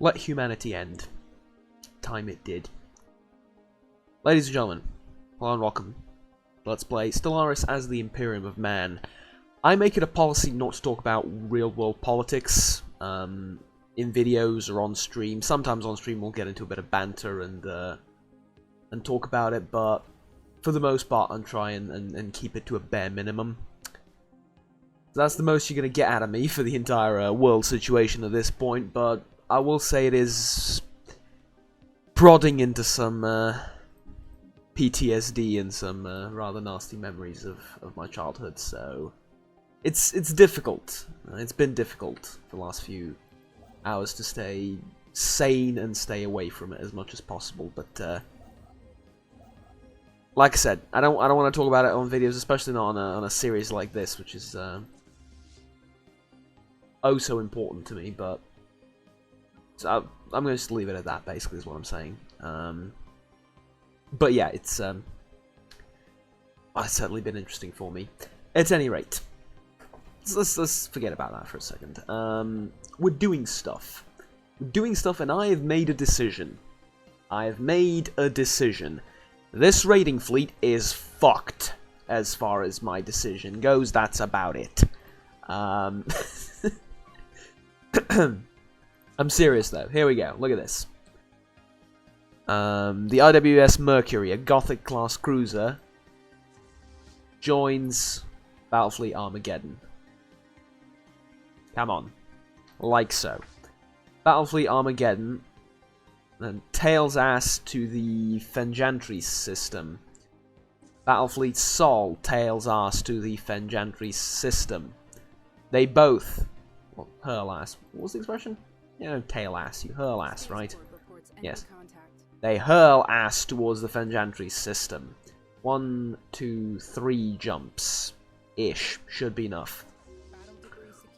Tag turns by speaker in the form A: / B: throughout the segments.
A: Let humanity end. Time it did. Ladies and gentlemen, hello and welcome. Let's play Stellaris as the Imperium of Man. I make it a policy not to talk about real-world politics in videos or on stream. Sometimes on stream we'll get into a bit of banter and talk about it, but for the most part I'm trying and keep it to a bare minimum. So that's the most you're going to get out of me for the entire world situation at this point, but I will say it is prodding into some PTSD and some rather nasty memories of my childhood, so it's difficult. It's been difficult for the last few hours to stay sane and stay away from it as much as possible, but like I said, I don't want to talk about it on videos, especially not on a series like this, which is oh so important to me, but so I'm going to just leave it at that, basically, is what I'm saying. But yeah, it's certainly been interesting for me. At any rate, let's forget about that for a second. We're doing stuff. We're doing stuff, and I have made a decision. I have made a decision. This raiding fleet is fucked, as far as my decision goes. That's about it. I'm serious though. Here we go. Look at this. The IWS Mercury, a Gothic class cruiser, joins Battlefleet Armageddon. Come on. Like so. Battlefleet Armageddon then tails ass to the Fengentry system. Battlefleet Sol tails ass to the Fengentry system. They both hurl ass. What was the expression? You know, tail ass. You hurl ass, right? Yes. They hurl ass towards the Fengentry system. 1, 2, 3 jumps. Ish. Should be enough.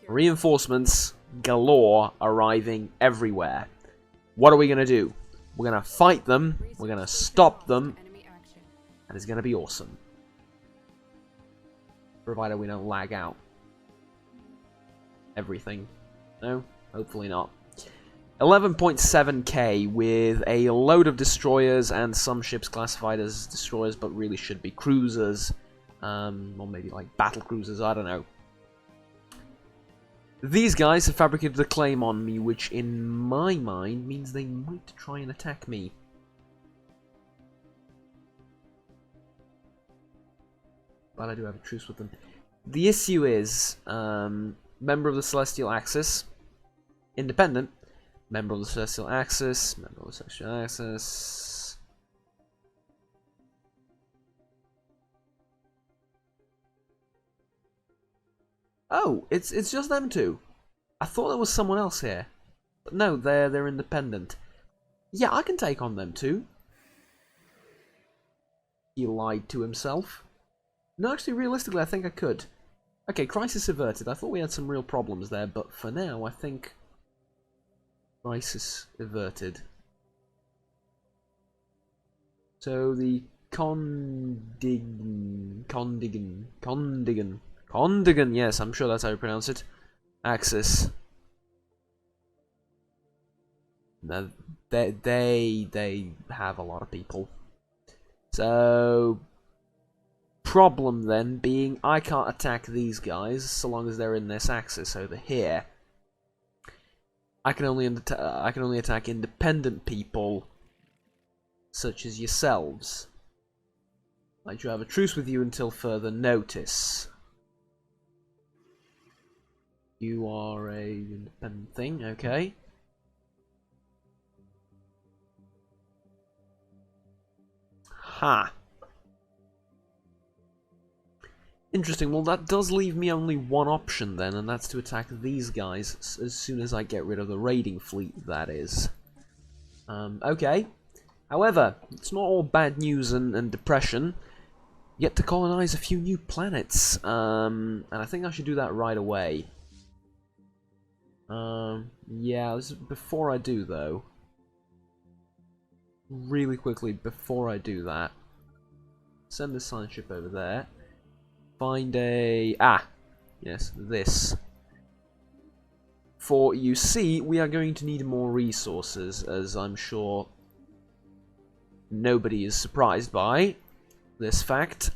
A: Reinforcements galore arriving everywhere. What are we going to do? We're going to fight them. We're going to stop them. And it's going to be awesome. Provided we don't lag out everything. No? Hopefully not. 11.7k with a load of destroyers and some ships classified as destroyers but really should be cruisers. Or maybe like battle cruisers, I don't know. These guys have fabricated a claim on me, which in my mind means they might try and attack me. But I do have a truce with them. The issue is, member of the Celestial Axis, independent, member of the Celestial Axis, member of the Celestial Axis. Oh, it's just them two. I thought there was someone else here. But no, they're independent. Yeah, I can take on them too. He lied to himself. No, actually, realistically, I think I could. Okay, crisis averted. I thought we had some real problems there, but for now, I think crisis averted. So the Condigan, yes, I'm sure that's how you pronounce it. Axis. Now, they have a lot of people. So problem then being I can't attack these guys so long as they're in this axis over here. I can only attack independent people such as yourselves. I do have a truce with you until further notice. You are a independent thing, okay. Ha. Interesting, well that does leave me only one option then, and that's to attack these guys as soon as I get rid of the raiding fleet, that is. Okay. However, it's not all bad news and depression. Yet to colonize a few new planets, and I think I should do that right away. Yeah, before I do though. Really quickly, before I do that. Send the science ship over there. Find a... yes, this. therefore, you see, we are going to need more resources, as I'm sure nobody is surprised by this fact.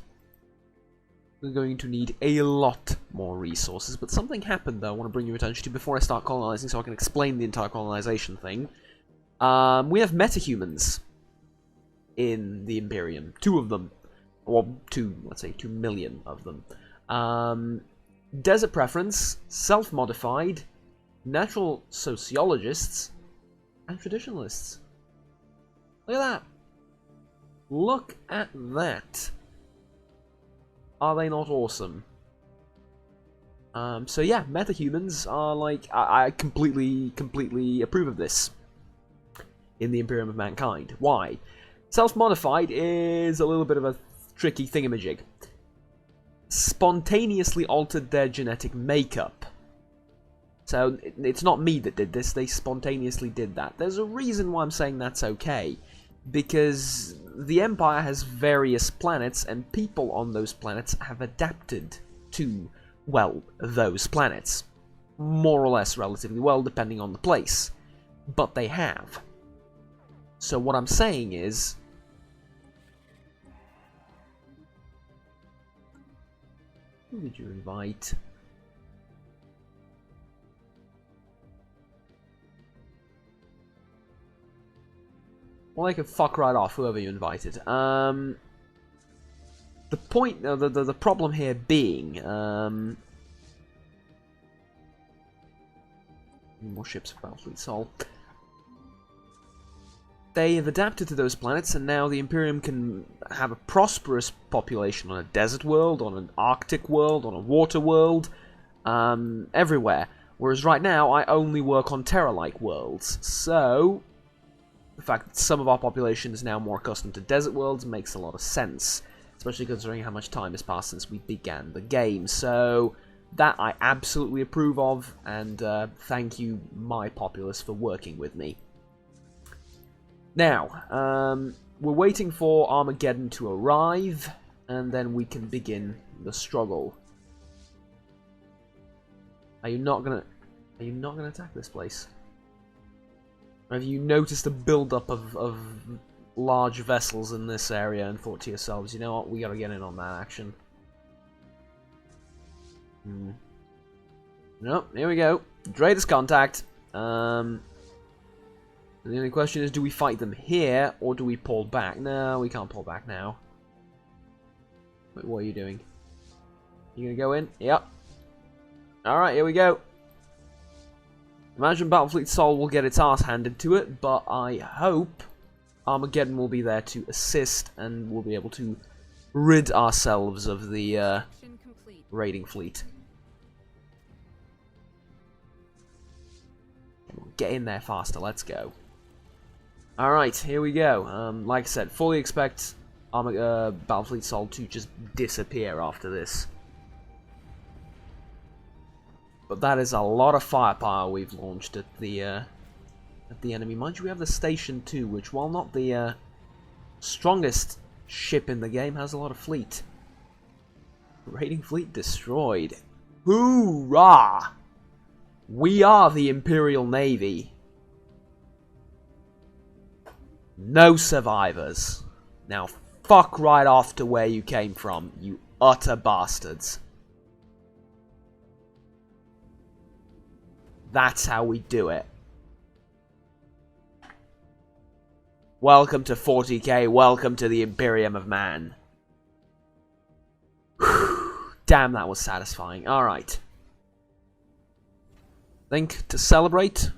A: We're going to need a lot more resources, but something happened though I want to bring your attention to before I start colonizing so I can explain the entire colonization thing. We have metahumans in the Imperium. 2 of them. Or let's say 2 million of them. Desert preference, self-modified, natural sociologists, and traditionalists. Look at that. Look at that. Are they not awesome? So yeah, metahumans are like, I completely approve of this in the Imperium of Mankind. Why? Self-modified is a little bit of a tricky thingamajig. Spontaneously altered their genetic makeup. So it's not me that did this, they spontaneously did that. There's a reason why I'm saying that's okay. Because the Empire has various planets, and people on those planets have adapted to, well, those planets. More or less relatively well, depending on the place. But they have. So what I'm saying is, who did you invite? Well, they can fuck right off, whoever you invited. The point, the problem here being, more ships of Battlefleet Sol. They have adapted to those planets, and now the Imperium can have a prosperous population on a desert world, on an Arctic world, on a water world, everywhere. Whereas right now, I only work on Terra-like worlds. So, the fact that some of our population is now more accustomed to desert worlds makes a lot of sense. Especially considering how much time has passed since we began the game. So, that I absolutely approve of, and thank you, my populace, for working with me. Now, we're waiting for Armageddon to arrive, and then we can begin the struggle. Are you not gonna attack this place? Or have you noticed a build-up of large vessels in this area and thought to yourselves, you know what, we gotta get in on that action? Nope, here we go. Greatest contact. The only question is, do we fight them here, or do we pull back? No, we can't pull back now. Wait, what are you doing? You gonna go in? Yep. Alright, here we go. Imagine Battlefleet Sol will get its ass handed to it, but I hope Armageddon will be there to assist, and we'll be able to rid ourselves of the raiding fleet. Get in there faster, let's go. Alright, here we go. Like I said, fully expect Battlefleet Sol to just disappear after this. But that is a lot of firepower we've launched at the enemy. Mind you, we have the Station 2, which, while not the strongest ship in the game, has a lot of fleet. Raiding fleet destroyed. Hoorah! We are the Imperial Navy. No survivors. Now fuck right off to where you came from, you utter bastards. That's how we do it. Welcome to 40k, welcome to the Imperium of Man. Damn, that was satisfying. Alright. Think to celebrate.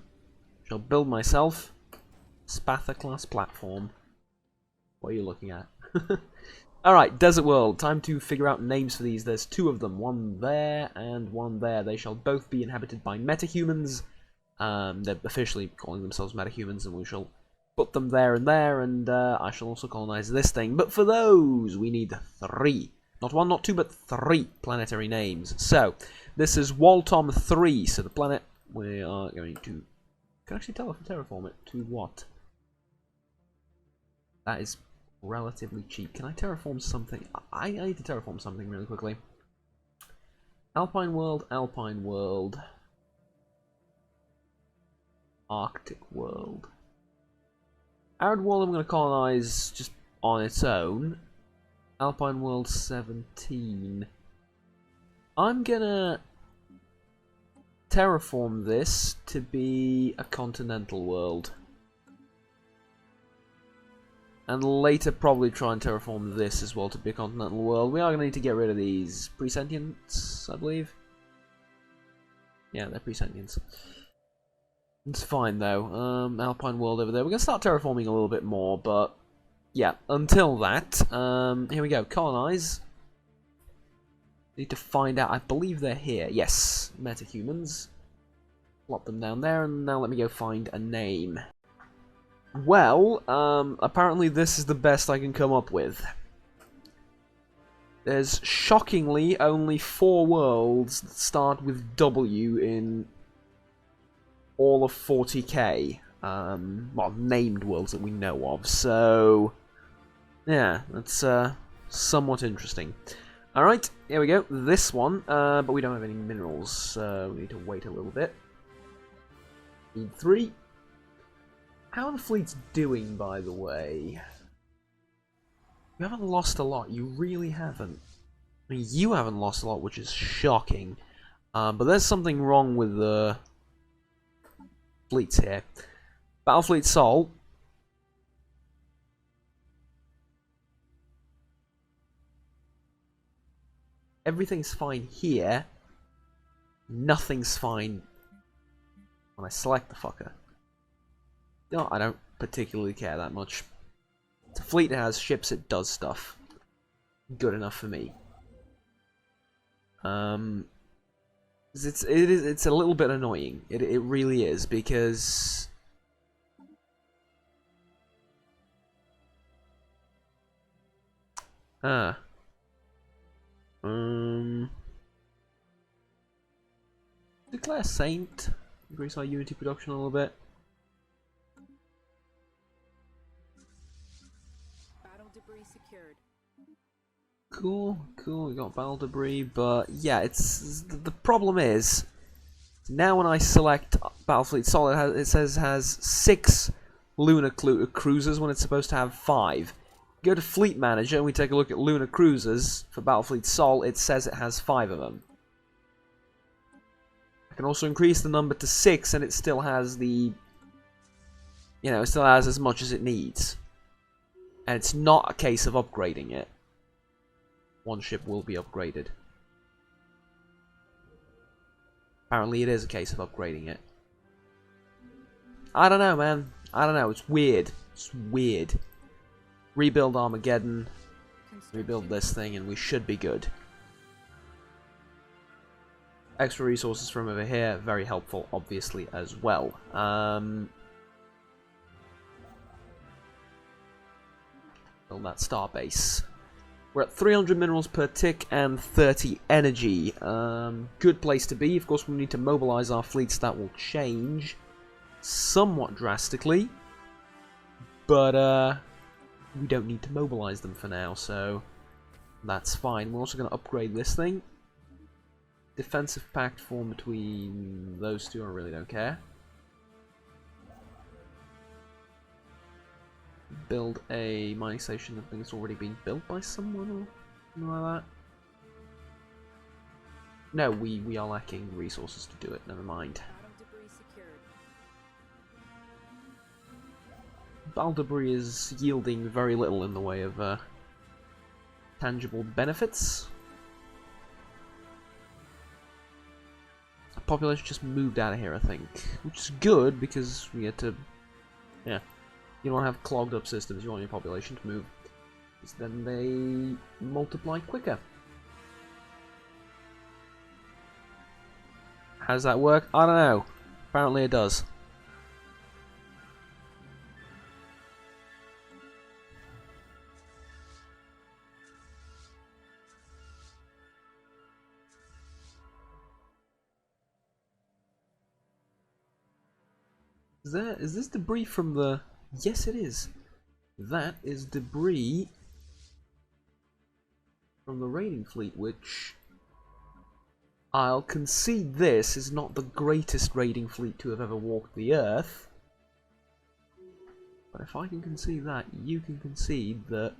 A: Shall build myself Spatha-class platform. What are you looking at? Alright, Desert World. Time to figure out names for these. There's 2 of them. One there and one there. They shall both be inhabited by metahumans. They're officially calling themselves metahumans, and we shall put them there, and I shall also colonize this thing. But for those, we need 3. Not 1, not 2, but 3 planetary names. So, this is Waltom 3. So the planet we are going to... Can actually terraform it to what? That is relatively cheap. Can I terraform something? I need to terraform something really quickly. Alpine World, Alpine World. Arctic world. Arid world I'm going to colonize just on its own. Alpine world 17. I'm going to terraform this to be a continental world. And later probably try and terraform this as well to be a continental world. We are going to need to get rid of these pre-sentients, I believe. Yeah, they're pre-sentients. It's fine though. Alpine world over there. We're going to start terraforming a little bit more, but yeah, until that, here we go. Colonize. Need to find out. I believe they're here. Yes, metahumans. Plop them down there, and now let me go find a name. Well, apparently this is the best I can come up with. There's shockingly only 4 worlds that start with W in all of 40k. Well, named worlds that we know of, so yeah, that's somewhat interesting. Alright, here we go, this one, but we don't have any minerals, so we need to wait a little bit. Need 3. How are the fleets doing, by the way? You haven't lost a lot, you really haven't. I mean, you haven't lost a lot, which is shocking. But there's something wrong with the fleets here. Battlefleet Sol. Everything's fine here. Nothing's fine when I select the fucker. No, I don't particularly care that much. It's a fleet that has ships, it does stuff. Good enough for me. It's a little bit annoying. It really is, because declare Saint. Increase our Unity production a little bit.
B: Battle debris secured.
A: Cool, we got battle debris, but yeah, the problem is now when I select Battlefleet Sol, it says it has 6 lunar cruisers when it's supposed to have 5. Go to Fleet Manager and we take a look at lunar cruisers for Battlefleet Sol. It says it has 5 of them. I can also increase the number to 6, and it still has the, it still has as much as it needs, and it's not a case of upgrading it. One ship will be upgraded. Apparently it is a case of upgrading it. I don't know, man. I don't know. It's weird. It's weird. Rebuild Armageddon. Rebuild this thing and we should be good. Extra resources from over here. Very helpful, obviously, as well. Build that starbase. We're at 300 minerals per tick and 30 energy. Good place to be. Of course, we need to mobilize our fleets. That will change somewhat drastically. But we don't need to mobilize them for now, so that's fine. We're also going to upgrade this thing. Defensive pact form between those two. I really don't care. Build a mining station. I think it's already been built by someone or something like that. No, we are lacking resources to do it. Never mind. Battle debris is yielding very little in the way of tangible benefits. Population just moved out of here, I think, which is good because we get to, yeah. You don't have clogged up systems, you want your population to move. Because then they multiply quicker. How does that work? I don't know. Apparently it does. Is this debris from the... Yes, it is. That is debris from the raiding fleet, which I'll concede this is not the greatest raiding fleet to have ever walked the Earth. But if I can concede that, you can concede that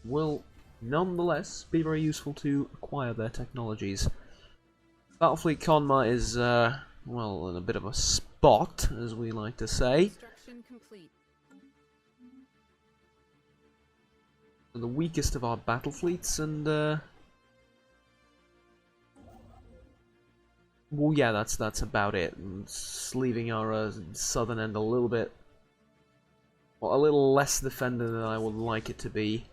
A: will nonetheless be very useful to acquire their technologies. Battlefleet Conma is, well, in a bit of a spot, as we like to say.
B: Construction complete.
A: The weakest of our battle fleets, and well, yeah, that's about it. It's leaving our southern end a little bit, well, a little less defended than I would like it to be.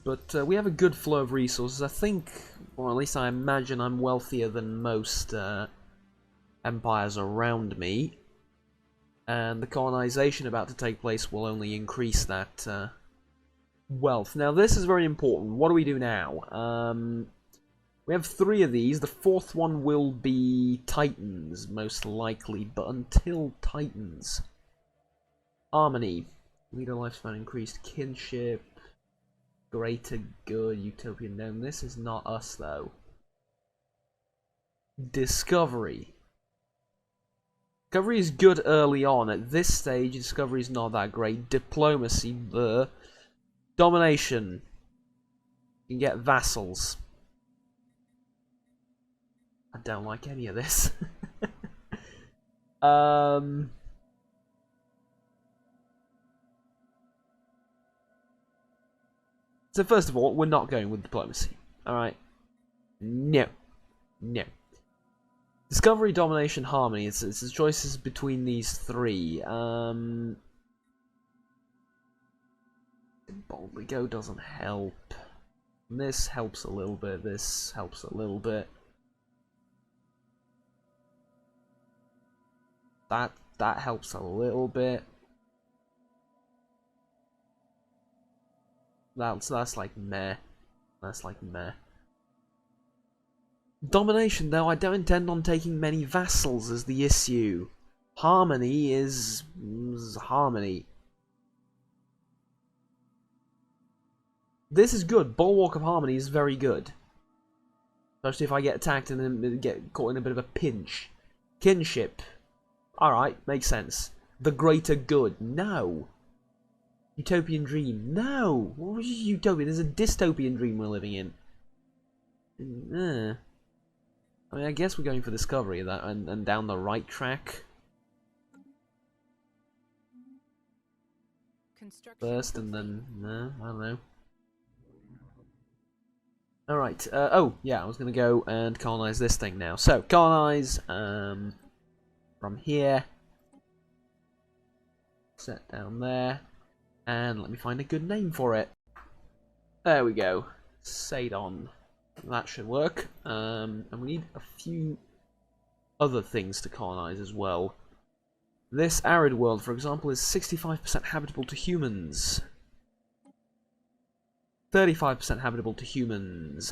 A: But we have a good flow of resources. I think, or at least I imagine, I'm wealthier than most empires around me. And the colonization about to take place will only increase that wealth. Now, this is very important. What do we do now? We have 3 of these. The 4th one will be Titans, most likely. But until Titans... Harmony. Leader lifespan increased. Kinship. Greater good. Utopian known. This is not us, though. Discovery. Discovery is good early on. At this stage, Discovery is not that great. Diplomacy, domination. You can get vassals. I don't like any of this. So first of all, we're not going with diplomacy. Alright? No. No. Discovery, domination, harmony. It's the choices between these 3. Boldly go doesn't help. This helps a little bit. This helps a little bit. That helps a little bit. That's like meh. That's like meh. Domination, though, I don't intend on taking many vassals as the issue. Harmony is harmony. This is good. Bulwark of Harmony is very good. Especially if I get attacked and then get caught in a bit of a pinch. Kinship. Alright, makes sense. The Greater Good. No. Utopian Dream. No. What was utopian? There's a dystopian dream we're living in. I mean, I guess we're going for Discovery and down the right track. First and then, I don't know. Alright, oh, yeah, I was going to go and colonize this thing now. So, colonize, from here. Set down there. And let me find a good name for it. There we go. Sadon. That should work. And we need a few other things to colonize as well. This arid world, for example, is 65% habitable to humans. 35% habitable to humans.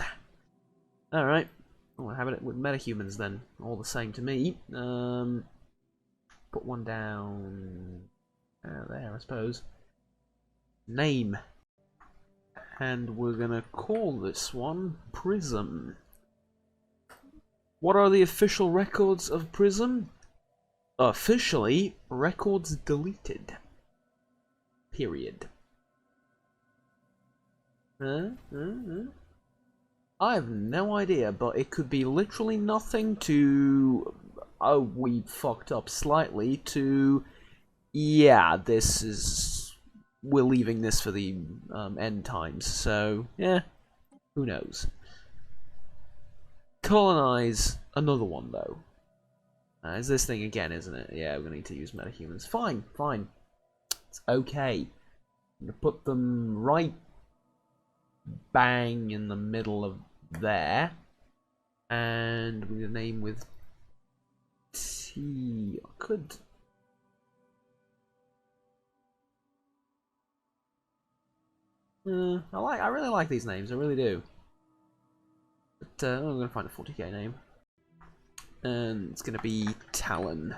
A: Alright. I'll inhabit it with metahumans then. All the same to me. Put one down there, I suppose. Name. And we're gonna call this one Prism. What are the official records of Prism? Officially, records deleted. Period. I have no idea, but it could be literally nothing to... Oh, we fucked up slightly to... Yeah, this is... We're leaving this for the end times, so, yeah, who knows. Colonize another one, though. Is this thing again, isn't it? Yeah, we're going to need to use metahumans. Fine, fine. It's okay. I'm going to put them right bang in the middle of there. And we're going to name with T. I could... I really like these names, I really do. But I'm going to find a 40k name. And it's going to be Talon.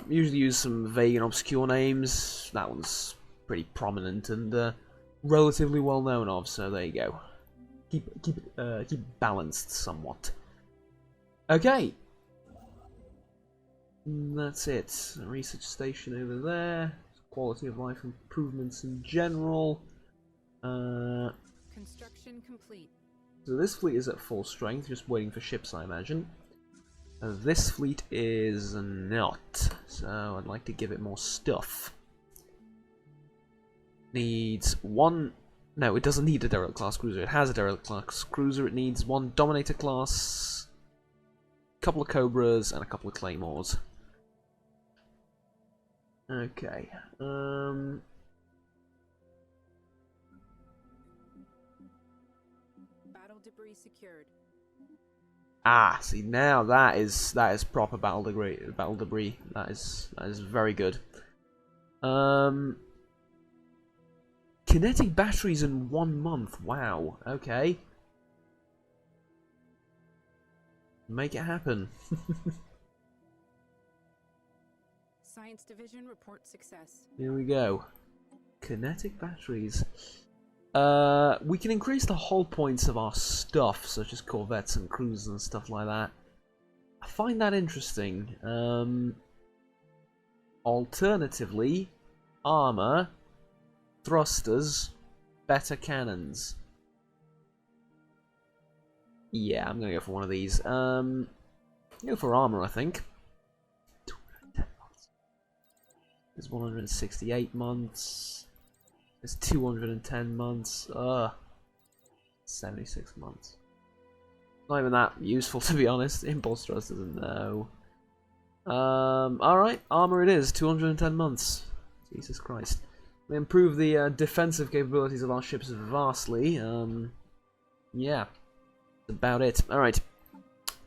A: Usually use some vague and obscure names. That one's pretty prominent and relatively well known of, so there you go. keep it balanced somewhat. Okay. That's it. A research station over there. Quality of life improvements in general.
B: Construction complete.
A: So this fleet is at full strength, just waiting for ships, I imagine. This fleet is not, so I'd like to give it more stuff. Needs one... No, it doesn't need a derelict class cruiser. It has a derelict class cruiser. It needs one Dominator class, a couple of Cobras, and a couple of Claymores. Okay.
B: Battle debris secured.
A: Ah, see now that is proper battle debris. Battle debris. That is very good. Kinetic batteries in 1 month. Wow. Okay. Make it happen.
B: Science division report success.
A: Here we go. Kinetic batteries. We can increase the hull points of our stuff, such as corvettes and cruisers and stuff like that. I find that interesting. Alternatively, armor, thrusters, better cannons. Yeah, I'm gonna go for one of these. Go for armor, I think. 210 months. There's 168 months. There's 210 months. 76 months. Not even that useful, to be honest. Impulse thrusters, no. Alright, armor it is. 210 months. Jesus Christ. We improve the defensive capabilities of our ships vastly. Yeah. That's about it. Alright.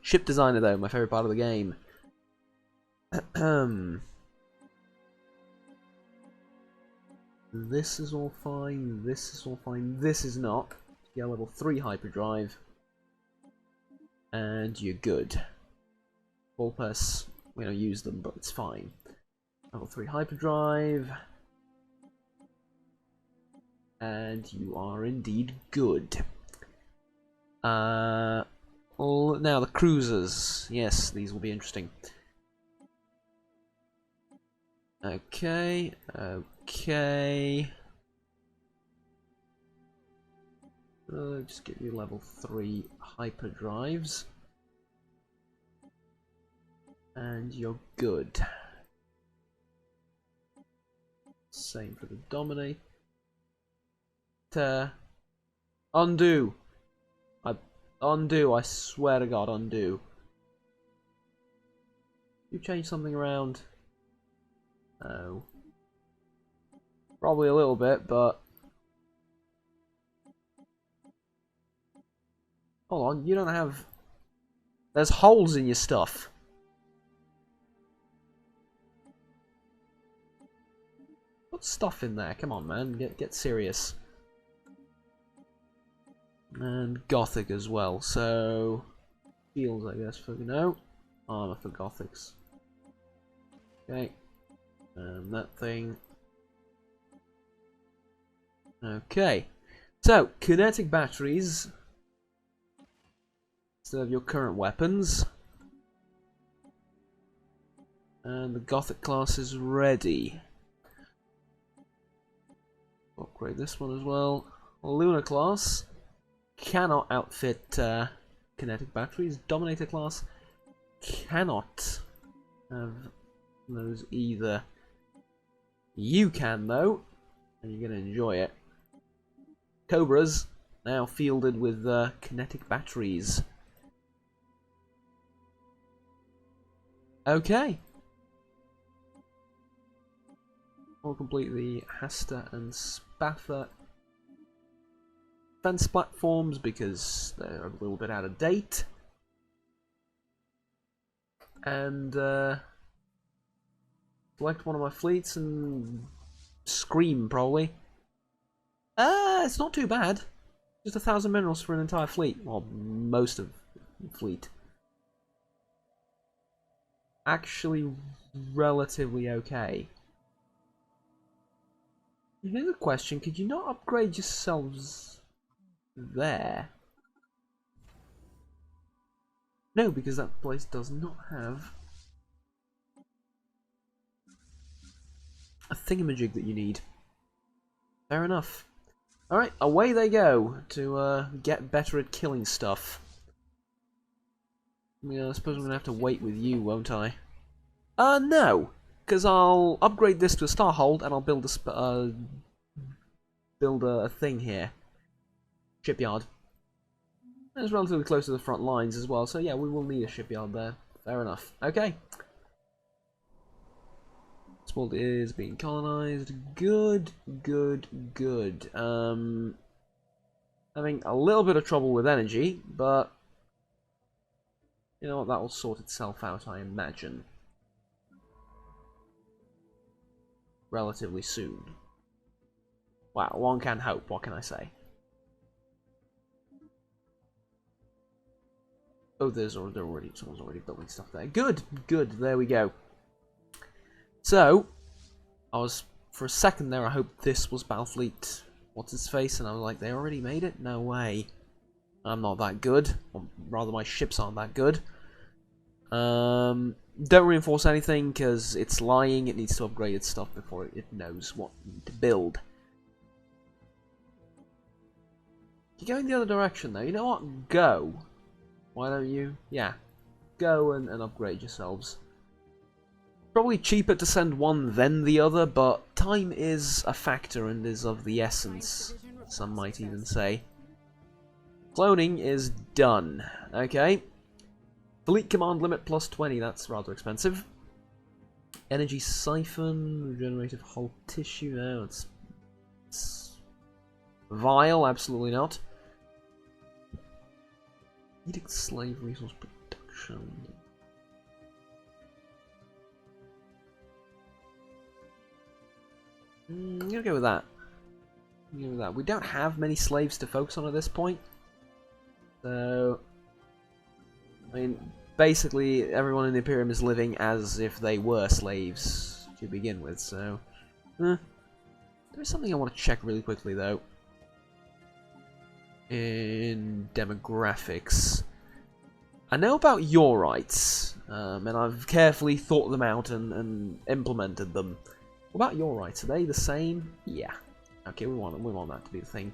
A: Ship designer, though. My favourite part of the game. This is all fine, this is all fine, this is not. You get level 3 hyperdrive. And you're good. Ball press, we don't use them, but it's fine. Level 3 hyperdrive. And you are indeed good. Now the cruisers. Yes, these will be interesting. Okay, okay. Just give you level 3 hyperdrives. And you're good. Same for the Dominator. Undo! Undo, I swear to God, undo. You change something around? No. Probably a little bit, but... Hold on, you don't have... There's holes in your stuff. Put stuff in there, come on man, get serious. And Gothic as well, so... Shields, I guess, for, armor for Gothics. Okay. And that thing. Okay. So, kinetic batteries. Instead of your current weapons. And the Gothic class is ready. Upgrade this one as well. Lunar class cannot outfit kinetic batteries. Dominator class cannot have those either. You can though, and you're going to enjoy it. Cobras now fielded with kinetic batteries. Okay. We'll complete the Hasta and Spatha fence platforms because they're a little bit out of date. And select one of my fleets and scream probably. It's not too bad. Just 1,000 minerals for an entire fleet. Well, most of the fleet. Actually, relatively okay. Here's a question: could you not upgrade yourselves there? No, because that place does not have a thingamajig that you need. Fair enough. Alright, away they go to get better at killing stuff. I suppose I'm going to have to wait with you, won't I? No! Because I'll upgrade this to a Starhold and I'll build a thing here. Shipyard. And it's relatively close to the front lines as well, so yeah, we will need a shipyard there. Fair enough. Okay. This world is being colonized. Good, good, good. Having a little bit of trouble with energy, but you know what, that will sort itself out, I imagine. Relatively soon. Wow, one can hope, what can I say? Oh, someone's already building stuff there. Good, good, there we go. So, for a second there, I hoped this was Battlefleet what's its face, and I was like, they already made it? No way. I'm not that good. Or rather, my ships aren't that good. Don't reinforce anything, because it's lying. It needs to upgrade its stuff before it knows what to build. You're going the other direction, though. You know what? Go. Why don't you? Yeah. Go and upgrade yourselves. Probably cheaper to send one than the other, but time is a factor and is of the essence, some might even say. Cloning is done. Okay. Fleet command limit plus 20, that's rather expensive. Energy siphon, regenerative hull tissue, no, it's vile, absolutely not. Edict slave resource production. I'm gonna go with that. We don't have many slaves to focus on at this point. So, I mean, basically everyone in the Imperium is living as if they were slaves to begin with, so... There's something I want to check really quickly, though. In demographics. I know about your rights, and I've carefully thought them out and implemented them. What about your rights? Are they the same? Yeah. Okay, we want that to be the thing.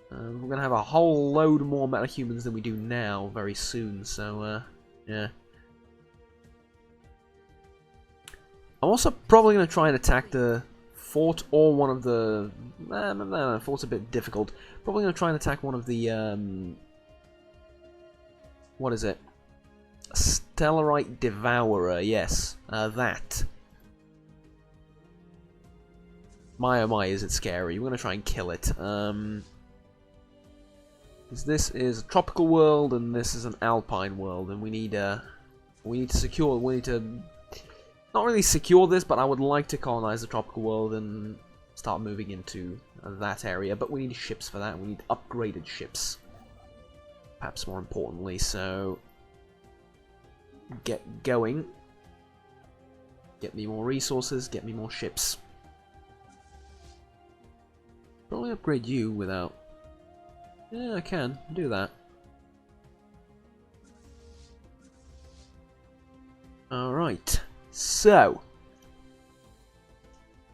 A: We're gonna have a whole load more metahumans than we do now very soon, so yeah. I'm also probably gonna try and attack the fort or one of the. No, fort's a bit difficult. Probably gonna try and attack one of the what is it? Stellarite Devourer. Yes, that. My oh my, is it scary? We're gonna try and kill it. This is a tropical world and this is an alpine world, and we need to not really secure this, but I would like to colonize the tropical world and start moving into that area. But we need ships for that. We need upgraded ships, perhaps more importantly. So get going. Get me more resources. Get me more ships. Probably upgrade you without. Yeah, I can do that. Alright, so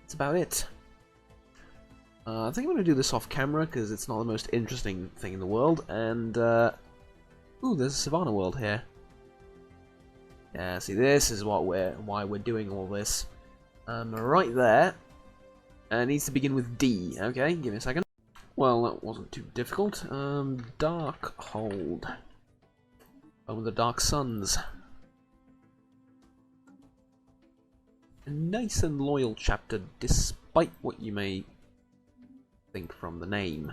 A: that's about it. I think I'm going to do this off camera because it's not the most interesting thing in the world. And, ooh, there's a Savannah world here. Yeah, see, this is why we're doing all this. Right there. And it needs to begin with D. Okay, give me a second. Well, that wasn't too difficult. Dark Hold. Home of the Dark Suns. A nice and loyal chapter, despite what you may think from the name.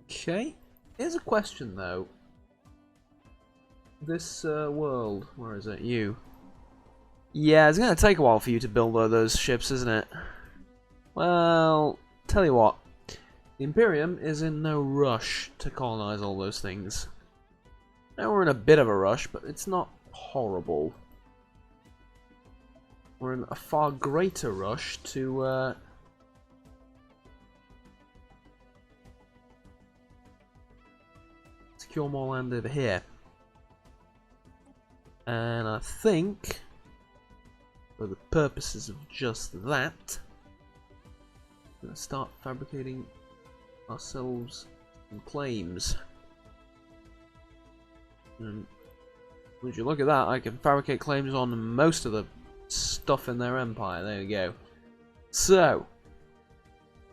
A: Okay. Here's a question, though. This world, where is it? You. Yeah, it's going to take a while for you to build all those ships, isn't it? Well, tell you what. The Imperium is in no rush to colonize all those things. Now we're in a bit of a rush, but it's not horrible. We're in a far greater rush to secure more land over here. And I think, for the purposes of just that, we're going to start fabricating ourselves some claims. And would you look at that, I can fabricate claims on most of the stuff in their empire. There you go. So,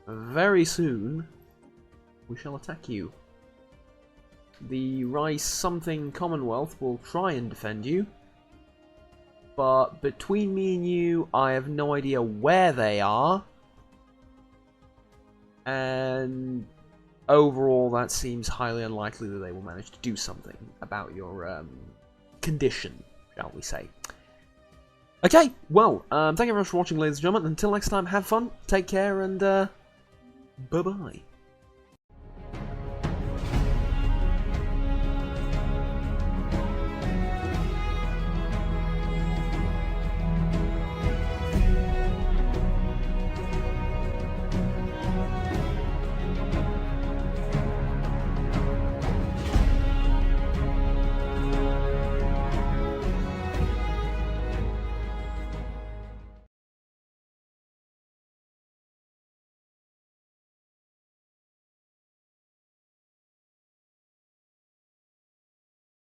A: very soon, we shall attack you. The Rice something Commonwealth will try and defend you, but between me and you, I have no idea where they are, and overall that seems highly unlikely that they will manage to do something about your condition, shall we say. Okay, well, thank you very much for watching, ladies and gentlemen. Until next time, have fun, take care, and bye-bye.